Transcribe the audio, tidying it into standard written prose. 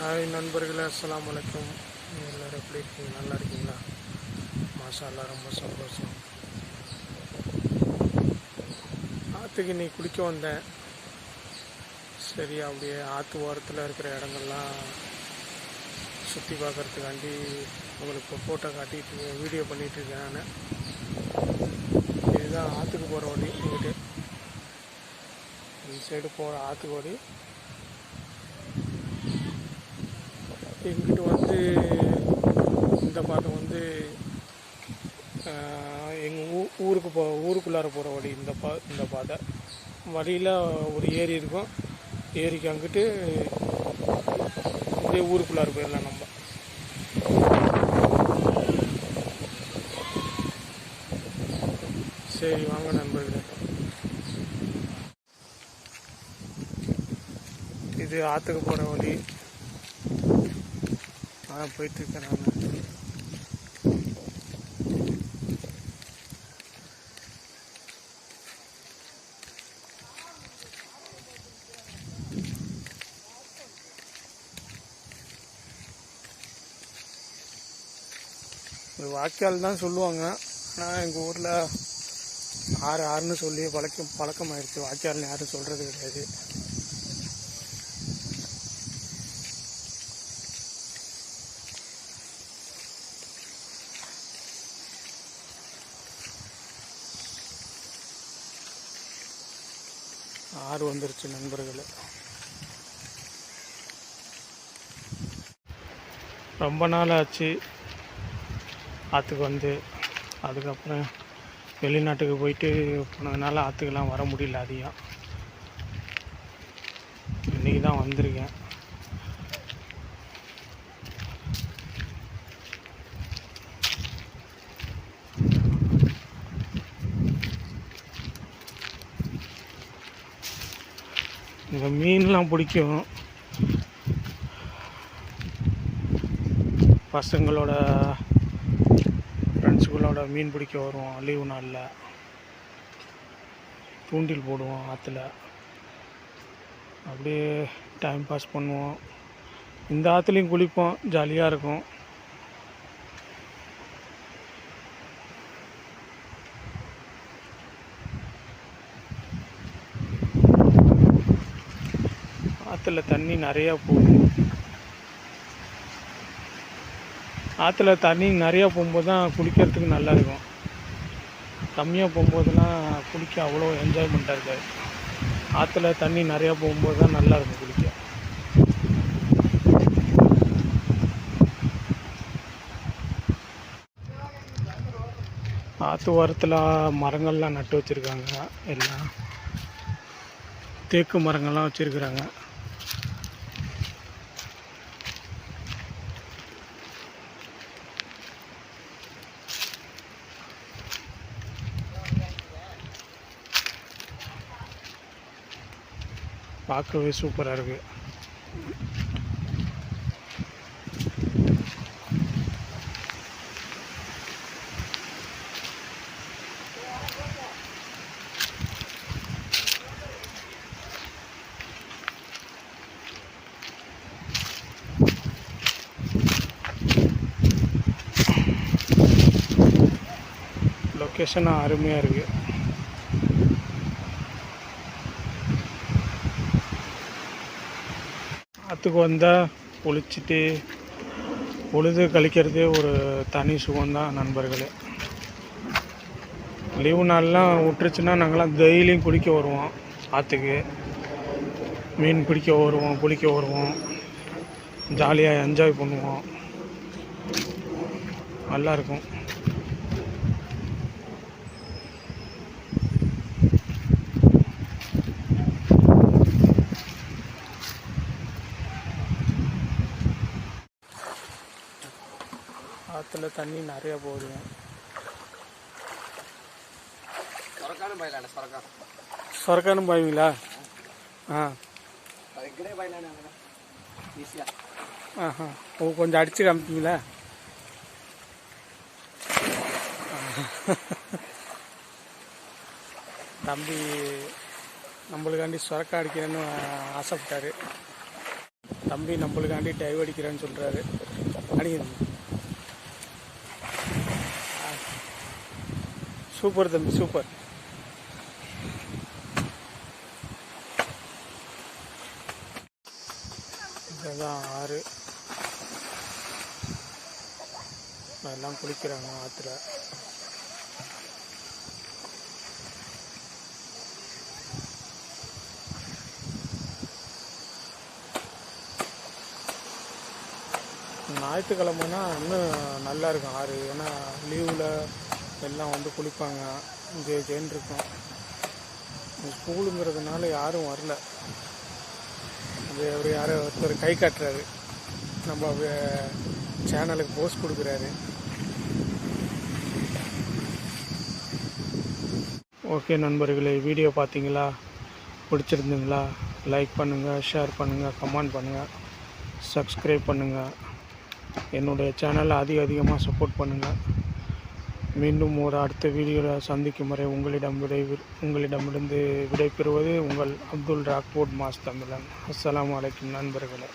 Hi நண்பர்களே, அஸ்ஸலாமு அலைக்கும். எல்லோரும் எப்படி இருக்கீங்க? நல்லா இருக்கீங்களா? மாஷா அல்லா, ரொம்ப சந்தோஷம். ஆற்றுக்கு இன்னைக்கு குளிக்க வந்தேன். சரி, அப்படியே ஆற்று ஓரத்தில் இருக்கிற இடங்கள்லாம் சுற்றி பார்க்குறதுக்காண்டி உங்களுக்கு இப்போ ஃபோட்டோ காட்டிட்டு வீடியோ பண்ணிகிட்ருக்கேன். நான் இதுதான் ஆற்றுக்கு போகிற வழி. இங்கிட்டு இந்த சைடு போகிற ஆற்றுக்கு வழி. இங்கிட்டு வந்து இந்த பாதை வந்து எங்கள் ஊருக்குள்ளார போகிற வழி. இந்த பாதை வழியில் ஒரு ஏரி இருக்கும். ஏரிக்கு அங்கிட்டு அப்படியே ஊருக்குள்ளார போயிடலாம் நம்ம. சரி, வாங்க நண்பர்களே. இது ஆற்றுக்கு போகிற வழி. அதான் போயிட்டுருக்கேன் நான். இது வாய்க்கால் தான் சொல்லுவாங்க. ஆனால் எங்கள் ஊரில் ஆறுன்னு சொல்லி பழக்கமாயிருச்சு. வாய்க்கால்னு யாரும் சொல்கிறது கிடையாது. ஆறு வந்துருச்சு நண்பர்களே. ரொம்ப நாள் ஆச்சு ஆற்றுக்கு வந்து. அதுக்கப்புறம் வெளிநாட்டுக்கு போயிட்டு போனதுனால ஆற்றுக்கெல்லாம் வர முடியல அதிகம். இன்றைக்கி தான் வந்திருக்கேன். இங்கே மீன்லாம் பிடிக்கும். பசங்களோட ஃப்ரெண்ட்ஸுகளோட மீன் பிடிக்க வருவோம். லீவு நாளில் தூண்டில் போடுவோம் ஆற்றுல. அப்படியே டைம் பாஸ் பண்ணுவோம். இந்த ஆற்றுலையும் குளிப்போம், ஜாலியாக இருக்கும். ஆற்றுல தண்ணி நிறையா போகும். ஆற்றுல தண்ணி நிறையா போகும்போது தான் குளிக்கிறதுக்கு நல்லா இருக்கும். கம்மியாக போகும்போதுலாம் குளிக்க அவ்வளோ என்ஜாய்மெண்ட்டாக இருக்காது. ஆற்றுல தண்ணி நிறையா போகும்போது தான் நல்லாயிருக்கும் குளிக்க. ஆற்று ஓரத்தில் மரங்கள்லாம் நட்டு வச்சுருக்காங்க. எல்லாம் தேக்கு மரங்கள்லாம் வச்சுருக்குறாங்க. பார்க்கவே சூப்பராக இருக்குது. லொக்கேஷன் அருமையாக இருக்குது. ஆற்றுக்கு வந்தால் குளிச்சுட்டு பொழுது கழிக்கிறதே ஒரு தனி சுகம்தான் நண்பர்களே. லீவு நாள்லாம் விட்டுருச்சுன்னா நாங்கள்லாம் டெய்லியும் குளிக்க வருவோம். ஆற்றுக்கு மீன் பிடிக்க வருவோம், குளிக்க வருவோம், ஜாலியாக என்ஜாய் பண்ணுவோம். நல்லாயிருக்கும். ஆற்றுல தண்ணி நிறையா போகுதுங்க. சொரக்கானும் பாய்வீங்களா? கொஞ்சம் அடித்து காமிப்பீங்களா? தம்பி நம்மளுக்காண்டி சொரக்கா அடிக்கணும்னு ஆசைப்பட்டார். தம்பி நம்மளுக்காண்டி டைவ் அடிக்கிறேன்னு சொல்கிறாரு. அடிங்க. சூப்பர் தம்பி, சூப்பர். இதுதான் ஆறு. எல்லாம் குளிக்கிறாங்க ஆற்றுல. ஞாயிற்றுக்கிழமைனா இன்னும் நல்லா இருக்கும் ஆறு. ஏன்னா லீவில் எல்லாம் வந்து குளிப்பாங்க, ஜேன்னு இருக்கும். ஸ்கூலுங்கிறதுனால யாரும் வரல. அது அவர் யாரோ ஒருத்தர் கை காட்டுறாரு, நம்ம சேனலுக்கு போஸ்ட் கொடுக்குறாரு. ஓகே நண்பர்களே, வீடியோ பார்த்தீங்களா? பிடிச்சிருந்துங்களா? லைக் பண்ணுங்கள், ஷேர் பண்ணுங்கள், கமெண்ட் பண்ணுங்கள், சப்ஸ்கிரைப் பண்ணுங்கள். என்னுடைய சேனலை அதிகமாக சப்போர்ட் பண்ணுங்கள். மீண்டும் ஒரு அடுத்த வீடியோவில் சந்திக்கும் வரை உங்களிடமிருந்து விடைபெறுவது உங்கள் அப்துல் ராக்போர்ட் மாஸ் தமிழன். அஸ்ஸலாமு அலைக்கும் நண்பர்களே.